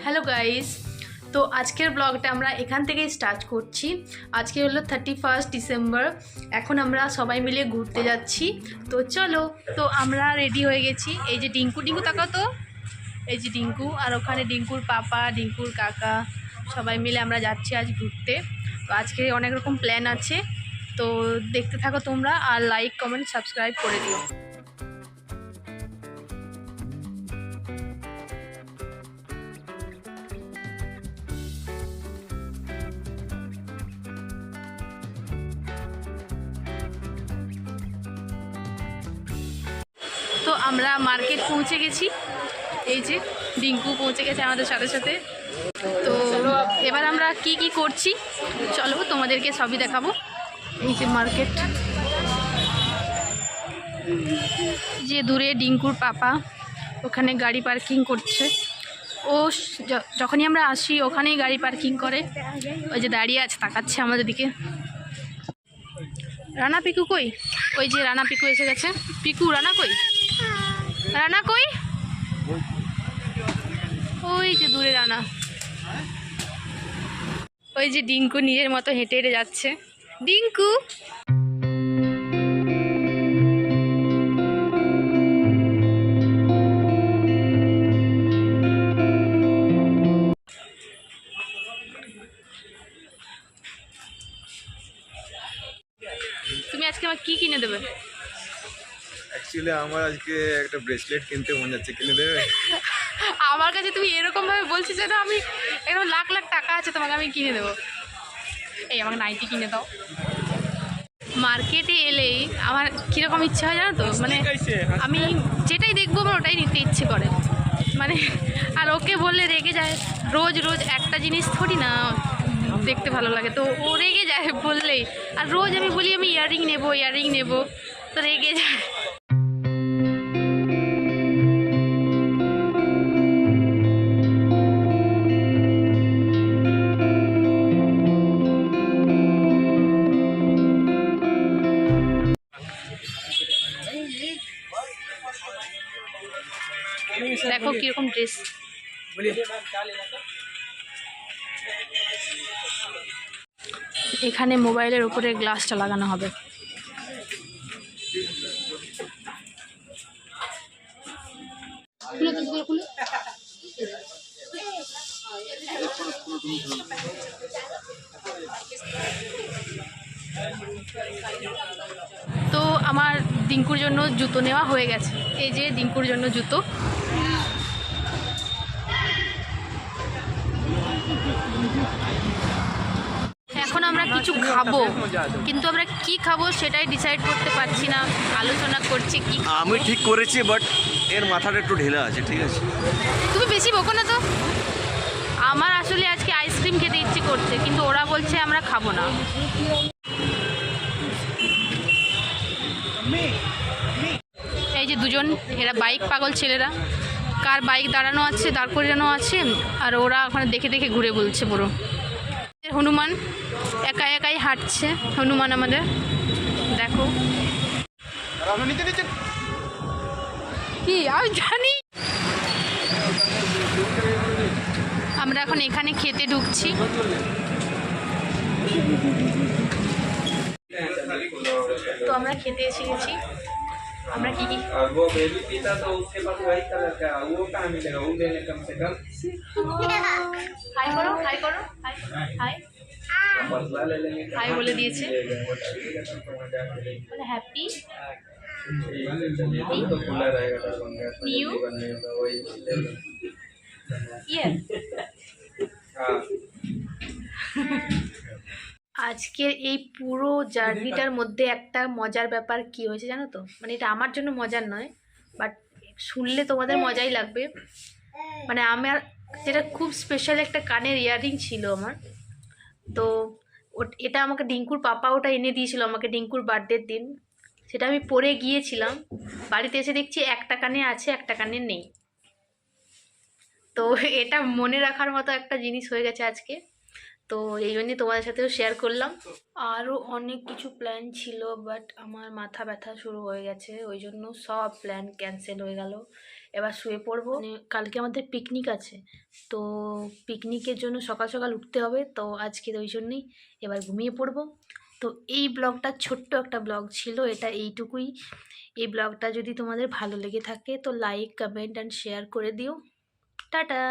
Hello guys, তো আজকের ব্লগটা আমরা এখান থেকেই স্টার্ট করছি। আজকে হলো 31 ডিসেম্বর। এখন আমরা সবাই মিলে ঘুরতে যাচ্ছি। তো চলো, তো আমরা রেডি হয়ে গেছি। এই যে ডিঙ্কু, ডিঙ্কু তাকাও তো, এই যে ডিঙ্কু, আর ওখানে ডিঙ্কুর পাপা, ডিঙ্কুর কাকা, সবাই মিলে আমরা যাচ্ছি আজ ঘুরতে। তো আজকে অনেক রকম প্ল্যান আছে, তো দেখতে থাকো তোমরা, আর লাইক কমেন্ট সাবস্ক্রাইব করে দিও। তো আমরা মার্কেট পৌঁছে গেছি। এই যে ডিঙ্কু পৌঁছে গেছে আমাদের সাথে সাথে। তো এবার আমরা কি কি করছি চলো তোমাদেরকে সবই দেখাবো। এই যে মার্কেট, যে দূরে ডিঙ্কুর পাপা ওখানে গাড়ি পার্কিং করছে। ও যখনই আমরা আসি ওখানেই গাড়ি পার্কিং করে। ওই যে দাঁড়িয়ে আছে, তাকাচ্ছে আমাদের দিকে। রানা পিকু কই? ওই যে রানা পিকু এসে গেছে। পিকু, রানা কই? রানা কই? ওই যে দূরে রানা। ওই যে ডিঙ্কু নিজের মতো হেঁটে হেঁটে যাচ্ছে। ডিঙ্কু, তুমি আজকে আমার কি কিনে দেবে? অ্যাকচুয়ালি আমার আজকে একটা ব্রেসলেট কিনতে মন যাচ্ছে, কিনে দেবে? আমার কাছে তুমি এরকম ভাবে বলছিস যেন আমি এরকম লাখ লাখ টাকা আছে, তোমাকে আমি কিনে দেবো। এই আমাকে নাইটি কিনে দাও। মার্কেটে এলেই আমার কীরকম ইচ্ছা হয় জানো তো, মানে আমি যেটাই দেখবো আমার ওটাই নিতে ইচ্ছে করে, মানে। আর ওকে বললে রেগে যায়। রোজ রোজ একটা জিনিস থোড়ি না দেখতে ভালো লাগে, তো ও রেগে যায় বললেই। আর রোজ আমি বলি আমি ইয়াররিং নেবো, ইয়াররিং নেবো, তো রেগে যায়। দেখো কিরকম ড্রেস। এখানে মোবাইলের উপরে গ্লাসটা লাগানো হবে। তো আমার ডিঙ্কুর জন্য জুতো নেওয়া হয়ে গেছে। এই যে ডিঙ্কুর জন্য জুতো। এখন আমরা কিছু খাবো, কিন্তু আমরা কি খাবো সেটাই ডিসাইড করতে পারছি না। আলোচনা করছি কি আমি ঠিক করেছি, বাট এর মাথাটা একটু ঢিলা আছে, ঠিক আছে? তুমি বেশি বকো না তো। আমার আসলে আজকে আইসক্রিম খেতে ইচ্ছে করছে, কিন্তু ওরা বলছে আমরা খাবো না। এই যে দুজন, এরা বাইক পাগল ছেলেরা। কার বাইক দাঁড়ানো আছে, দাঁড় করানো আছে, আর ওরা ওখানে দেখে দেখে ঘুরে বলছে পুরো। হনুমান একা একাই হাঁটছে। হনুমান আমাদের, দেখো কি আমি জানি। আমরা এখন এখানে খেতে ঢুকছি। তো আমরা খেতে এসে গেছি। আমরা কি কি वो बेबी पीता तो उसके पास वही कलर का वो कहाँ मिलेगा, वो देने कम से कम হাই করো, হাই করো, হাই, হাই, बदला ले लेंगे। হাই বলে দিয়েছে। मजा मिलेगी, বলে হ্যাপি तो खुला रहेगा दरभंगा न्यू बनने का वही ले लो। ইয়ার। हाँ আজকের এই পুরো জার্নিটার মধ্যে একটা মজার ব্যাপার কি হয়েছে জানো তো, মানে এটা আমার জন্য মজার নয়, বাট শুনলে তোমাদের মজাই লাগবে। মানে আমার যেটা খুব স্পেশাল একটা কানের ইয়াররিং ছিল আমার। তো এটা আমাকে ডিঙ্কুর পাপা ওটা এনে দিয়েছিল আমাকে ডিঙ্কুর বার্থডের দিন। সেটা আমি পরে গিয়েছিলাম, বাড়িতে এসে দেখছি একটা কানে আছে একটা কানে নেই। তো এটা মনে রাখার মতো একটা জিনিস হয়ে গেছে আজকে। তো এই জন্যই তোমাদের সাথেও শেয়ার করলাম। আরও অনেক কিছু প্ল্যান ছিল, বাট আমার মাথা ব্যথা শুরু হয়ে গেছে, ওই জন্য সব প্ল্যান ক্যান্সেল হয়ে গেল। এবার শুয়ে পড়বো। মানে কালকে আমাদের পিকনিক আছে, তো পিকনিকের জন্য সকাল সকাল উঠতে হবে, তো আজকে ওই জন্যই এবার ঘুমিয়ে পড়বো। তো এই ব্লগটা ছোট্ট একটা ব্লগ ছিল, এটা এইটুকুই। এই ব্লগটা যদি তোমাদের ভালো লেগে থাকে তো লাইক, কমেন্ট অ্যান্ড শেয়ার করে দিও। টাটা।